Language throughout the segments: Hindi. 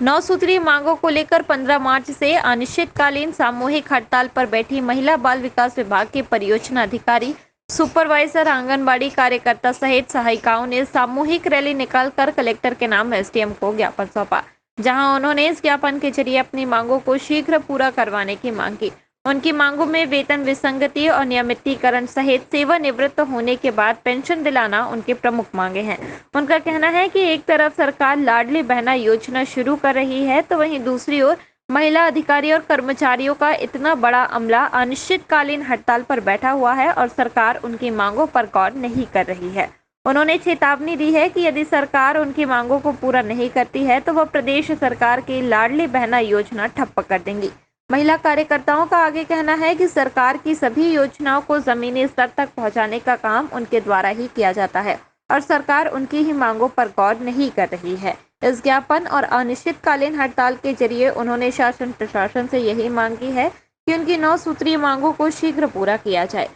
9 सूत्रीय मांगों को लेकर 15 मार्च से अनिश्चितकालीन सामूहिक हड़ताल पर बैठी महिला बाल विकास विभाग के परियोजना अधिकारी, सुपरवाइजर, आंगनबाड़ी कार्यकर्ता सहित सहायिकाओं ने सामूहिक रैली निकालकर कलेक्टर के नाम एसडीएम को ज्ञापन सौंपा, जहां उन्होंने इस ज्ञापन के जरिए अपनी मांगों को शीघ्र पूरा करवाने की मांग की। उनकी मांगों में वेतन विसंगति और नियमितीकरण सहित सेवानिवृत्त होने के बाद पेंशन दिलाना उनकी प्रमुख मांगे हैं। उनका कहना है कि एक तरफ सरकार लाडली बहना योजना शुरू कर रही है, तो वहीं दूसरी ओर महिला अधिकारी और कर्मचारियों का इतना बड़ा अमला अनिश्चितकालीन हड़ताल पर बैठा हुआ है और सरकार उनकी मांगों पर गौर नहीं कर रही है। उन्होंने चेतावनी दी है कि यदि सरकार उनकी मांगों को पूरा नहीं करती है तो वह प्रदेश सरकार की लाडली बहना योजना ठप्प कर देंगी। महिला कार्यकर्ताओं का आगे कहना है कि सरकार की सभी योजनाओं को जमीनी स्तर तक पहुंचाने का काम उनके द्वारा ही किया जाता है और सरकार उनकी ही मांगों पर गौर नहीं कर रही है। इस ज्ञापन और अनिश्चितकालीन हड़ताल के जरिए उन्होंने शासन प्रशासन से यही मांग की है कि उनकी 9 सूत्रीय मांगों को शीघ्र पूरा किया जाए।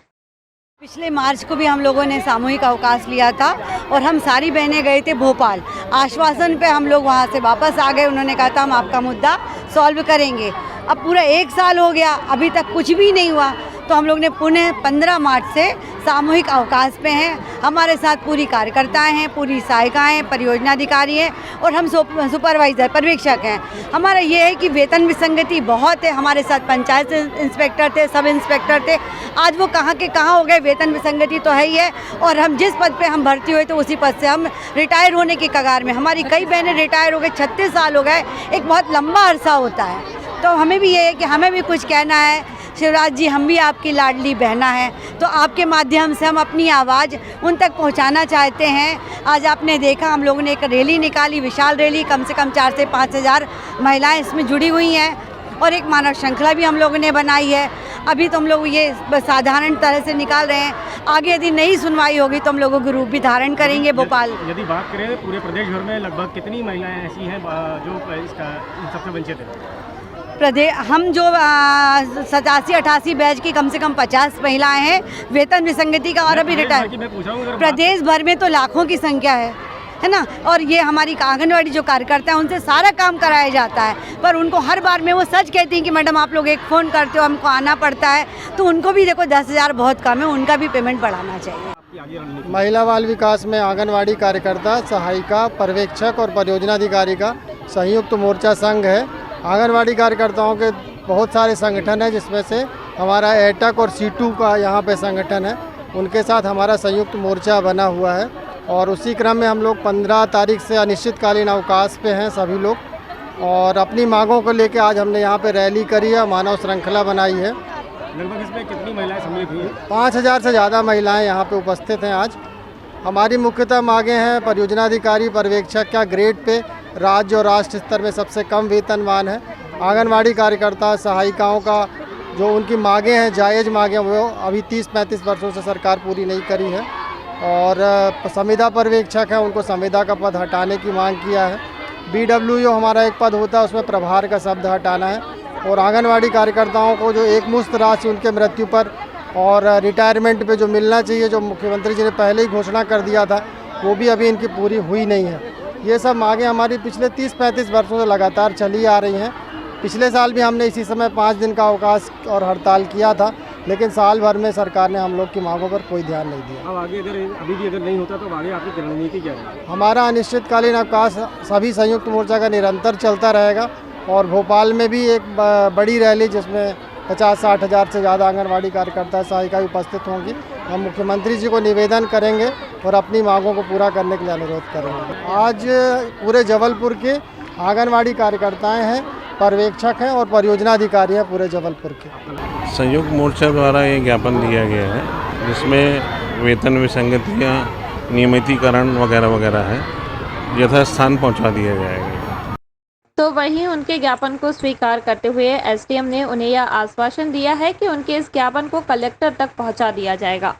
पिछले मार्च को भी हम लोगों ने सामूहिक अवकाश लिया था और हम सारी बहनें गए थे भोपाल। आश्वासन पे हम लोग वहाँ से वापस आ गए। उन्होंने कहा था हम आपका मुद्दा सॉल्व करेंगे। अब पूरा 1 साल हो गया, अभी तक कुछ भी नहीं हुआ। तो हम लोग ने पुनः 15 मार्च से सामूहिक अवकाश पे हैं। हमारे साथ पूरी कार्यकर्ताएं हैं, पूरी सहायिकाएं, परियोजना अधिकारी हैं और हम सुपरवाइज़र पर्यवेक्षक हैं। हमारा ये है कि वेतन विसंगति बहुत है। हमारे साथ पंचायत इंस्पेक्टर थे, सब इंस्पेक्टर थे, आज वो कहाँ के कहाँ हो गए। वेतन विसंगति तो है ही है और हम जिस पद पे हम भर्ती हुए तो उसी पद से हम रिटायर होने की कगार में। हमारी कई बहनें रिटायर हो गए, 36 साल हो गए। एक बहुत लंबा अरसा होता है। तो हमें भी ये है कि हमें भी कुछ कहना है। शिवराज जी, हम भी आपकी लाडली बहना हैं, तो आपके माध्यम से हम अपनी आवाज़ उन तक पहुंचाना चाहते हैं। आज आपने देखा हम लोगों ने एक रैली निकाली, विशाल रैली, कम से कम 4 से 5 हज़ार महिलाएं इसमें जुड़ी हुई हैं और एक मानव श्रृंखला भी हम लोगों ने बनाई है। अभी तो हम लोग ये साधारण तरह से निकाल रहे हैं। आगे यदि नहीं सुनवाई होगी तो हम लोगों को रूप भी धारण करेंगे भोपाल। यदि बात करें पूरे प्रदेश भर में लगभग कितनी महिलाएं ऐसी हैं जो इसका इन सबसे वंचित हैं? हम जो 87-88 बैच की कम से कम 50 महिलाएं हैं वेतन विसंगति का और अभी रिटायर। प्रदेश भर में तो लाखों की संख्या है ना। और ये हमारी आंगनबाड़ी जो कार्यकर्ता है उनसे सारा काम कराया जाता है, पर उनको हर बार में वो सच कहती हैं कि मैडम आप लोग एक फ़ोन करते हो, हमको आना पड़ता है। तो उनको भी देखो 10,000 बहुत कम है, उनका भी पेमेंट बढ़ाना चाहिए। महिला बाल विकास में आंगनबाड़ी कार्यकर्ता, सहायिका, पर्यवेक्षक और परियोजना अधिकारी का संयुक्त मोर्चा संघ है। आंगनबाड़ी कार्यकर्ताओं के बहुत सारे संगठन हैं, जिसमें से हमारा एटक और C2 का यहाँ पे संगठन है। उनके साथ हमारा संयुक्त मोर्चा बना हुआ है और उसी क्रम में हम लोग 15 तारीख से अनिश्चितकालीन अवकाश पे हैं सभी लोग। और अपनी मांगों को लेके आज हमने यहाँ पे रैली करी है, मानव श्रृंखला बनाई है। लगभग इसमें कितनी महिलाएं सम्मिलित हुई हैं? 5000 से ज़्यादा महिलाएँ यहाँ पे उपस्थित हैं आज। हमारी मुख्यतः मांगें हैं परियोजना अधिकारी, पर्यवेक्षक का ग्रेड पे राज्य और राष्ट्र स्तर में सबसे कम वेतनमान है। आंगनबाड़ी कार्यकर्ता, सहायिकाओं का जो उनकी मांगें हैं, जायज़ मांगें, वो अभी 30-35 वर्षों से सरकार पूरी नहीं करी है। और संविदा पर्यवेक्षक है, उनको संविदा का पद हटाने की मांग किया है। BWO हमारा एक पद होता है, उसमें प्रभार का शब्द हटाना है। और आंगनबाड़ी कार्यकर्ताओं को जो एकमुश्त राशि उनके मृत्यु पर और रिटायरमेंट पे जो मिलना चाहिए, जो मुख्यमंत्री जी ने पहले ही घोषणा कर दिया था, वो भी अभी इनकी पूरी हुई नहीं है। ये सब मांगें हमारी पिछले 30-35 वर्षों से लगातार चली आ रही हैं। पिछले साल भी हमने इसी समय 5 दिन का अवकाश और हड़ताल किया था, लेकिन साल भर में सरकार ने हम लोग की मांगों पर कोई ध्यान नहीं दिया। अब आगे अभी भी अगर नहीं होता तो आगे आपकी रणनीति क्या है? हमारा अनिश्चितकालीन अवकाश सभी संयुक्त मोर्चा का निरंतर चलता रहेगा और भोपाल में भी एक बड़ी रैली जिसमें 50-60 हज़ार से ज़्यादा आंगनबाड़ी कार्यकर्ता, सहायिका उपस्थित होंगी। हम मुख्यमंत्री जी को निवेदन करेंगे और अपनी मांगों को पूरा करने के लिए अनुरोध करेंगे। आज पूरे जबलपुर के आंगनबाड़ी कार्यकर्ताएं हैं, पर्यवेक्षक हैं और परियोजना अधिकारी हैं पूरे जबलपुर के। संयुक्त मोर्चा द्वारा ये ज्ञापन दिया गया है, जिसमें वेतन विसंगतियाँ, नियमितीकरण वगैरह वगैरह है, यथास्थान पहुँचा दिया जाएगा। तो वहीं उनके ज्ञापन को स्वीकार करते हुए एसडीएम ने उन्हें यह आश्वासन दिया है कि उनके इस ज्ञापन को कलेक्टर तक पहुंचा दिया जाएगा।